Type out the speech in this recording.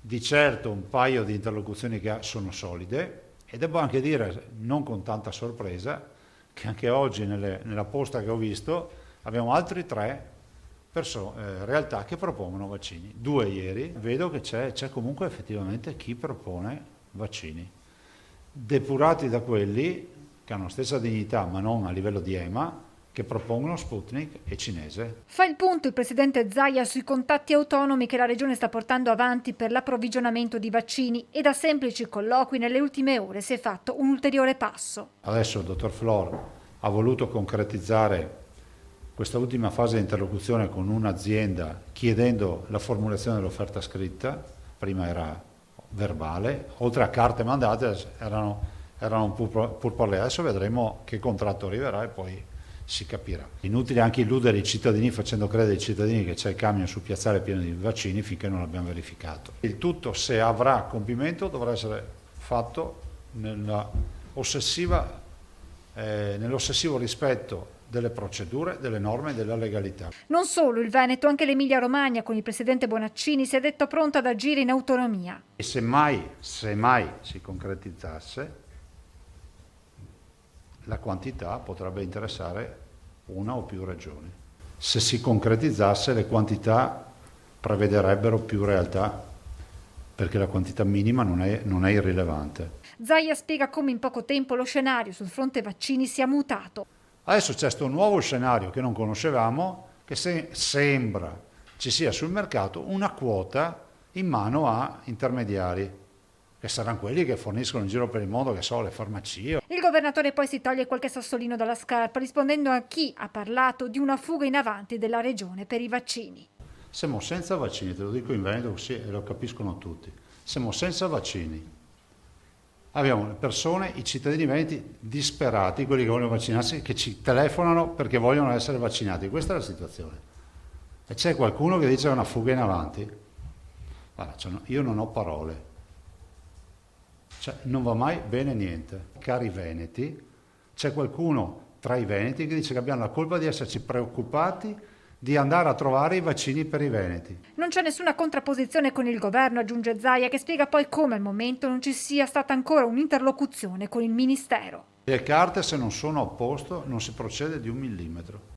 Di certo un paio di interlocuzioni che ha sono solide e devo anche dire, non con tanta sorpresa, che anche oggi nella posta che ho visto abbiamo altri tre realtà che propongono vaccini. Due ieri, vedo che c'è comunque effettivamente chi propone vaccini, depurati da quelli che hanno stessa dignità ma non a livello di EMA, che propongono Sputnik e cinese. Fa il punto il presidente Zaia sui contatti autonomi che la regione sta portando avanti per l'approvvigionamento di vaccini e da semplici colloqui nelle ultime ore si è fatto un ulteriore passo. Adesso il dottor Flor ha voluto concretizzare questa ultima fase di interlocuzione con un'azienda chiedendo la formulazione dell'offerta scritta, prima era verbale, oltre a carte mandate erano un pur parler. Adesso vedremo che contratto arriverà e poi si capirà. Inutile anche illudere i cittadini facendo credere ai cittadini che c'è il camion sul piazzale pieno di vaccini finché non l'abbiamo verificato. Il tutto, se avrà compimento, dovrà essere fatto nell'ossessivo rispetto delle procedure, delle norme e della legalità. Non solo il Veneto, anche l'Emilia Romagna con il presidente Bonaccini si è detto pronto ad agire in autonomia. E se mai si concretizzasse, la quantità potrebbe interessare una o più regioni. Se si concretizzasse, le quantità prevederebbero più realtà, perché la quantità minima non è irrilevante. Zaia spiega come in poco tempo lo scenario sul fronte vaccini sia mutato. Adesso c'è questo nuovo scenario che non conoscevamo, che sembra ci sia sul mercato una quota in mano a intermediari, che saranno quelli che forniscono in giro per il mondo, che so, le farmacie. Il governatore poi si toglie qualche sassolino dalla scarpa rispondendo a chi ha parlato di una fuga in avanti della regione per i vaccini. Siamo senza vaccini, te lo dico in Veneto così e lo capiscono tutti. Siamo senza vaccini. Abbiamo le persone, i cittadini veneti disperati, quelli che vogliono vaccinarsi, che ci telefonano perché vogliono essere vaccinati. Questa è la situazione. E c'è qualcuno che dice che è una fuga in avanti. Guarda, io non ho parole. Non va mai bene niente. Cari veneti, c'è qualcuno tra i veneti che dice che abbiamo la colpa di esserci preoccupati di andare a trovare i vaccini per i veneti. Non c'è nessuna contrapposizione con il governo, aggiunge Zaia, che spiega poi come al momento non ci sia stata ancora un'interlocuzione con il ministero. Le carte, se non sono a posto, non si procede di un millimetro.